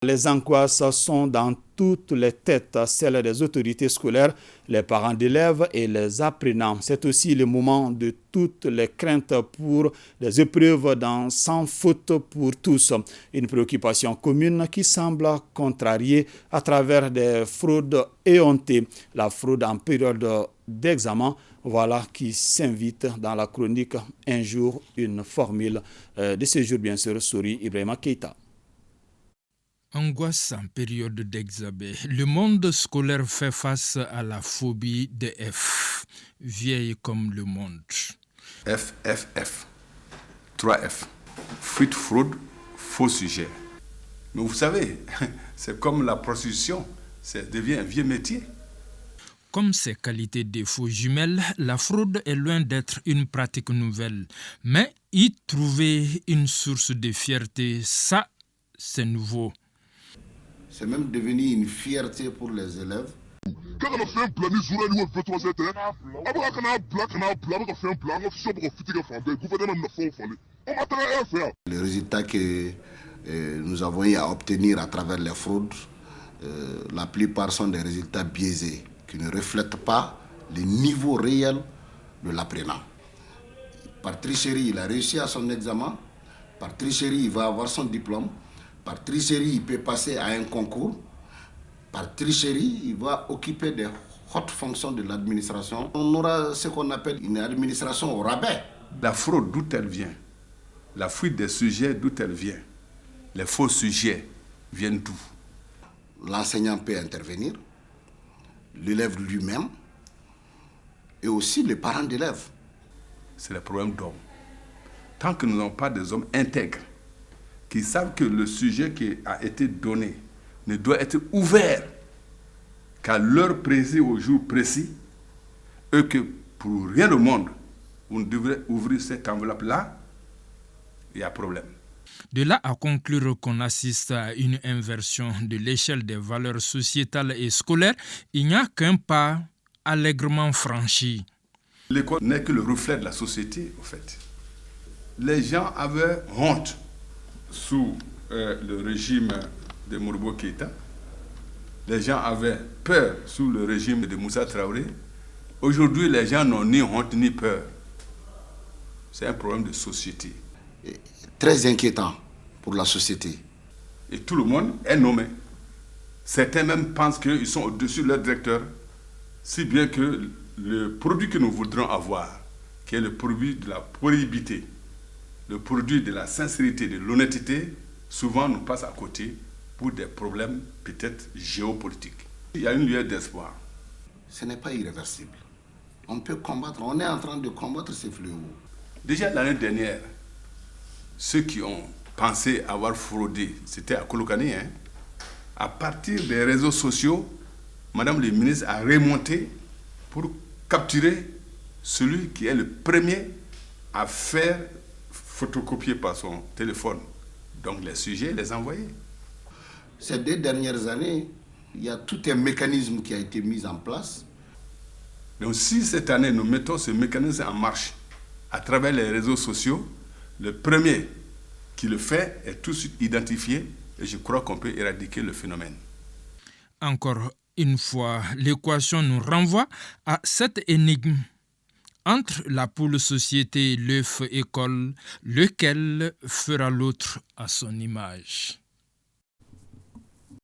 Les angoisses sont dans toutes les têtes, celles des autorités scolaires, les parents d'élèves et les apprenants. C'est aussi le moment de toutes les craintes pour des épreuves sans faute pour tous. Une préoccupation commune qui semble contrariée à travers des fraudes éhontées. La fraude en période d'examen, voilà qui s'invite dans la chronique Un jour, une formule de ce jour, bien sûr, Souri Ibrahima Keita. Angoisse en période d'examen. Le monde scolaire fait face à la phobie des F, vieille comme le monde. F, 3F. Fuite, fraude, faux sujet. Mais vous savez, c'est comme la prostitution, ça devient un vieux métier. Comme ses qualités défauts jumelles, la fraude est loin d'être une pratique nouvelle. Mais y trouver une source de fierté, ça, c'est nouveau. C'est même devenu une fierté pour les élèves. Quand on a fait un plan, nous avons fait 3 ans. Après, on a fait un plan, on a fait un gouvernement on a faire. Les résultats que nous avons eu à obtenir à travers les fraudes, la plupart sont des résultats biaisés, qui ne reflètent pas le niveau réel de l'apprenant. Par tricherie, il a réussi à son examen. Par tricherie, il va avoir son diplôme. Par tricherie, il peut passer à un concours. Par tricherie, il va occuper des hautes fonctions de l'administration. On aura ce qu'on appelle une administration au rabais. La fraude, d'où elle vient? La fuite des sujets, d'où elle vient? Les faux sujets viennent d'où? L'enseignant peut intervenir, l'élève lui-même et aussi les parents d'élèves. C'est le problème d'hommes. Tant que nous n'avons pas des hommes intègres, qui savent que le sujet qui a été donné ne doit être ouvert qu'à l'heure précise, au jour précis, et que pour rien au monde, on devrait ouvrir cette enveloppe-là, il y a problème. De là à conclure qu'on assiste à une inversion de l'échelle des valeurs sociétales et scolaires, il n'y a qu'un pas allègrement franchi. L'école n'est que le reflet de la société, au fait. Les gens avaient honte sous le régime de Modibo Keïta. Les gens avaient peur sous le régime de Moussa Traoré. Aujourd'hui, les gens n'ont ni honte ni peur. C'est un problème de société. Très inquiétant pour la société. Et tout le monde est nommé. Certains même pensent qu'ils sont au-dessus de leur directeur, si bien que le produit que nous voudrons avoir, qui est le produit de la probité, le produit de la sincérité, de l'honnêteté, souvent nous passe à côté pour des problèmes peut-être géopolitiques. Il y a une lueur d'espoir. Ce n'est pas irréversible. On peut combattre, on est en train de combattre ces fléaux. Déjà l'année dernière, ceux qui ont pensé avoir fraudé, c'était à Kolokani, hein? À partir des réseaux sociaux, Madame le ministre a remonté pour capturer celui qui est le premier à faire photocopier par son téléphone. Donc les sujets, les envoyer. Ces 2 dernières années, il y a tout un mécanisme qui a été mis en place. Donc si cette année, nous mettons ce mécanisme en marche à travers les réseaux sociaux, le premier qui le fait est tout de suite identifié et je crois qu'on peut éradiquer le phénomène. Encore une fois, l'équation nous renvoie à cette énigme. Entre la poule société et l'œuf école, lequel fera l'autre à son image?